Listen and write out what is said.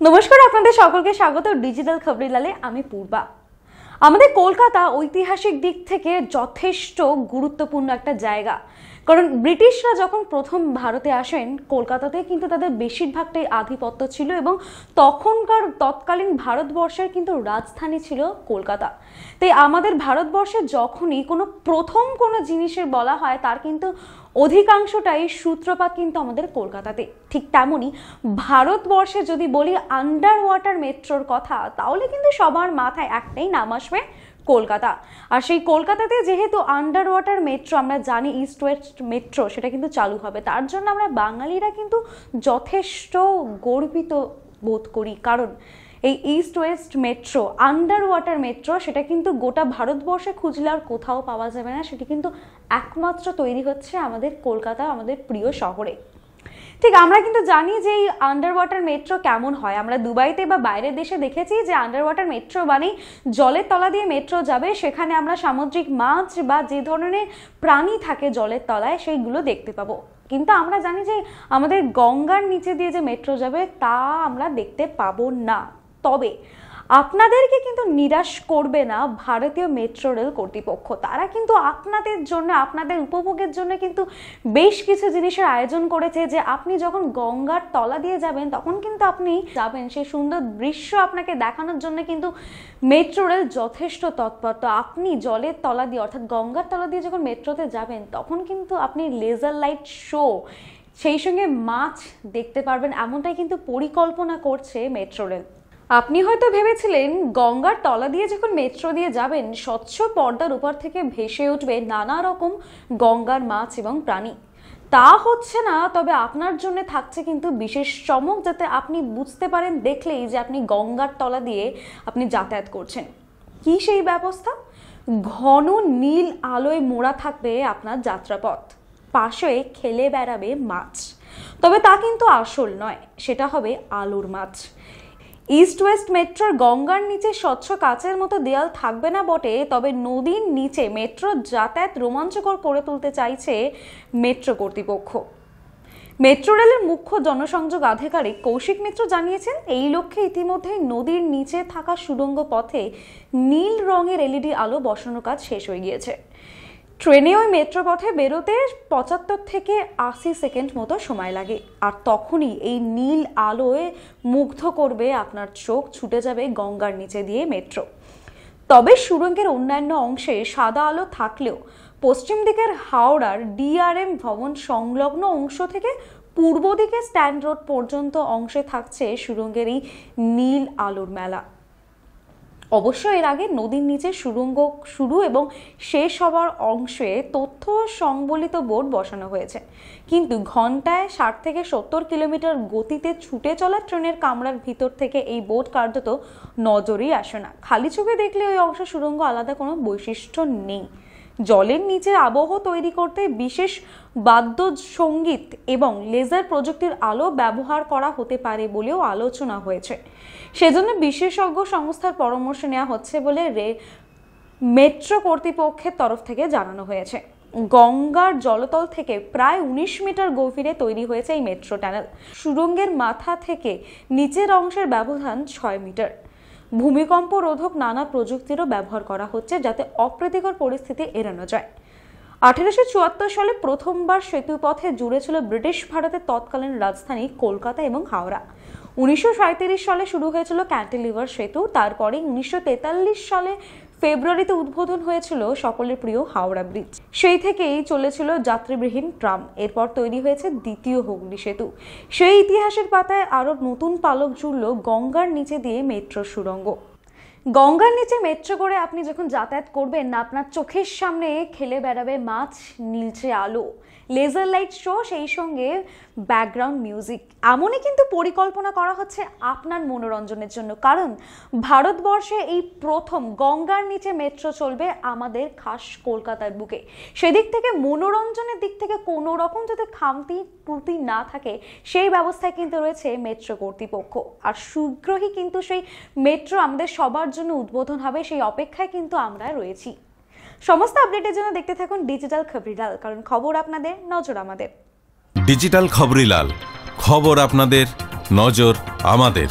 নমস্কার, আপনাদের সকলকে স্বাগত ডিজিটাল খবরিলালে। আমি পূর্বা। আমাদের কলকাতা ঐতিহাসিক দিক থেকে যথেষ্ট গুরুত্বপূর্ণ একটা জায়গা, কারণ ব্রিটিশরা যখন প্রথম ভারতে আসেন কলকাতাতে কিন্তু তাদের বেশিরভাগটাই আধিপত্য ছিল এবং তৎকালীন ভারতবর্ষের কিন্তু রাজধানী ছিল কলকাতা। তাই আমাদের ভারতবর্ষে যখনই প্রথম কোনো জিনিসের বলা হয় তার কিন্তু অধিকাংশটাই সূত্রপাত কিন্তু আমাদের কলকাতাতে। ঠিক তেমনই ভারতবর্ষে যদি বলি আন্ডার ওয়াটার মেট্রোর কথা, তাহলে কিন্তু সবার মাথায় একটাই নাম আসবে, কলকাতা। আর সেই কলকাতাতে যেহেতু আন্ডার ওয়াটার মেট্রো আমরা জানি, ইস্ট ওয়েস্ট মেট্রো, সেটা কিন্তু চালু হবে। তার জন্য আমরা বাঙালিরা কিন্তু যথেষ্ট গর্বিত বোধ করি, কারণ এই east West metro, under water metro, সেটা কিন্তু গোটা ভারতবর্ষে খুঁজলে আর কোথাও পাওয়া যাবে না। সেটি কিন্তু একমাত্র তৈরি হচ্ছে আমাদের কলকাতা, আমাদের প্রিয় শহরে। ঠিক আমরা কিন্তু জানি যে এই আন্ডার ওয়াটার মেট্রো কেমন হয়। আমরা দুবাইতে বা বাইরের দেশে দেখেছি যে আন্ডার ওয়াটার মেট্রো মানে জলের তলা দিয়ে মেট্রো যাবে, সেখানে আমরা সামুদ্রিক মাছ বা যে ধরনের প্রাণী থাকে জলের তলায় সেইগুলো দেখতে পাবো। কিন্তু আমরা জানি যে আমাদের গঙ্গার নিচে দিয়ে যে মেট্রো যাবে তা আমরা দেখতে পাবো না। তবে আপনাদেরকে কিন্তু নিরাশ করবে না ভারতীয় মেট্রো রেল কর্তৃপক্ষ। তারা কিন্তু আপনাদের জন্য, আপনাদের উপভোগের জন্য কিন্তু বেশ কিছু জিনিসের আয়োজন করেছে, যে আপনি যখন গঙ্গার তলা দিয়ে যাবেন তখন কিন্তু আপনি যাবেন সেই সুন্দর দৃশ্য আপনাকে দেখানোর জন্য কিন্তু মেট্রো রেল যথেষ্ট তৎপর। তো আপনি জলের তলা দিয়ে অর্থাৎ গঙ্গার তলা দিয়ে যখন মেট্রোতে যাবেন তখন কিন্তু আপনি লেজার লাইট শো, সেই সঙ্গে মাছ দেখতে পারবেন, এমনটাই কিন্তু পরিকল্পনা করছে মেট্রো রেল। আপনি হয়তো ভেবেছিলেন গঙ্গার তলা দিয়ে যখন মেট্রো দিয়ে যাবেন স্বচ্ছ পর্দার উপর থেকে ভেসে উঠবে নানা রকম গঙ্গার মাছ এবং প্রাণী। তা হচ্ছে না, তবে আপনার জন্য থাকছে কিন্তু বিশেষ চমক, যাতে আপনি বুঝতে পারেন দেখলেই যে আপনি গঙ্গার তলা দিয়ে আপনি যাতায়াত করছেন। কি সেই ব্যবস্থা? ঘন নীল আলোয় মোড়া থাকবে আপনার যাত্রাপথ, পাশে খেলে বেড়াবে মাছ। তবে তা কিন্তু আসল নয়, সেটা হবে আলোর মাছ। ইস্ট ওয়েস্ট মেট্রোর গঙ্গার নিচে স্বচ্ছ কাচের মতো দেয়াল থাকবে না বটে, তবে নদীর নিচে মেট্রোর যাতায়াত রোমাঞ্চকর করে তুলতে চাইছে মেট্রো কর্তৃপক্ষ। মেট্রো রেলের মুখ্য জনসংযোগ আধিকারিক কৌশিক মিত্র জানিয়েছেন, এই লক্ষ্যে ইতিমধ্যে নদীর নিচে থাকা সুড়ঙ্গ পথে নীল রঙের এলইডি আলো বসানোর কাজ শেষ হয়ে গিয়েছে। ট্রেনে ওই মেট্রো পথে বেরোতে 75 থেকে 80 সেকেন্ড মতো সময় লাগে, আর তখনই এই নীল আলোয় মুগ্ধ করবে আপনার চোখ, ছুটে যাবে গঙ্গার নিচে দিয়ে মেট্রো। তবে সুড়ঙ্গের অন্যান্য অংশে সাদা আলো থাকলেও পশ্চিম দিকের হাওড়ার ডিআরএম ভবন সংলগ্ন অংশ থেকে পূর্ব দিকে স্ট্যান্ড রোড পর্যন্ত অংশে থাকছে সুড়ঙ্গের এই নীল আলোর মেলা। অবশ্য এর আগে নদীর নিচে সুড়ঙ্গ শুরু এবং শেষ হওয়ার অংশে তথ্য সংবলিত বোর্ড বসানো হয়েছে, কিন্তু ঘন্টায় 60 থেকে 70 কিলোমিটার গতিতে ছুটে চলা ট্রেনের কামরার ভিতর থেকে এই বোর্ড কার্যত নজরেই আসে না। খালি চোখে দেখলে ওই অংশ সুড়ঙ্গ আলাদা কোনো বৈশিষ্ট্য নেই। জলের নিচে আবহ তৈরি করতে বিশেষ বাদ্য সঙ্গীত এবং লেজার প্রযুক্তির আলো ব্যবহার করা হতে পারে বলেও আলোচনা হয়েছে। সেজন্য বিশেষজ্ঞ সংস্থার পরামর্শ নেওয়া হচ্ছে বলে মেট্রো কর্তৃপক্ষের তরফ থেকে জানানো হয়েছে। গঙ্গার জলতল থেকে প্রায় 19 মিটার গভীরে তৈরি হয়েছে এই মেট্রো টানেল। সুড়ঙ্গের মাথা থেকে নিচের অংশের ব্যবধান 6 মিটার। ভূমিকম্প রোধক নানা প্রযুক্তিরও ব্যবহার করা হচ্ছে, যাতে অপ্রীতিকর পরিস্থিতি এড়ানো যায়। 1874 সালে প্রথমবার সেতুপথে জুড়ে ছিল ব্রিটিশ ভারতের তৎকালীন রাজধানী কলকাতা এবং হাওড়া। 1937 সালে শুরু হয়েছিল ক্যান্টিলিভার সেতু। তারপরে 1943 সালে ফেব্রুয়ারিতে উদ্বোধন হয়েছিল সকলের প্রিয় হাওড়া ব্রিজ। সেই থেকেই চলেছিল যাত্রীবিহীন ট্রাম। এরপর তৈরি হয়েছে দ্বিতীয় হুগলি সেতু। সেই ইতিহাসের পাতায় আরো নতুন পালক জুড়ল গঙ্গার নিচে দিয়ে মেট্রো সুড়ঙ্গ। গঙ্গার নিচে মেট্রো করে আপনি যখন যাতায়াত করবেন না, আপনার চোখের সামনে খেলে বেড়াবে মাছ, নীলচে আলো, লেজার লাইট শো, সেই সঙ্গে ব্যাকগ্রাউন্ড মিউজিক। এমনই কিন্তু পরিকল্পনা করা হচ্ছে আপনার মনোরঞ্জনের জন্য, কারণ ভারতবর্ষে এই প্রথম গঙ্গার নিচে মেট্রো চলবে আমাদের খাস কলকাতার বুকে। সেদিক থেকে মনোরঞ্জনের দিক থেকে কোনো রকম যাতে খামতি ত্রুটি না থাকে সেই ব্যবস্থায় কিন্তু রয়েছে মেট্রো কর্তৃপক্ষ। আর শীঘ্রই কিন্তু সেই মেট্রো আমাদের সবার জন্য উদ্বোধন হবে, সেই অপেক্ষায় কিন্তু আমরা রয়েছি। সমস্ত আপডেটের জন্য দেখতে থাকুন ডিজিটাল খবরিলাল, কারণ খবর আপনাদের, নজর আমাদের। ডিজিটাল খবরিলাল, খবর আপনাদের, নজর আমাদের।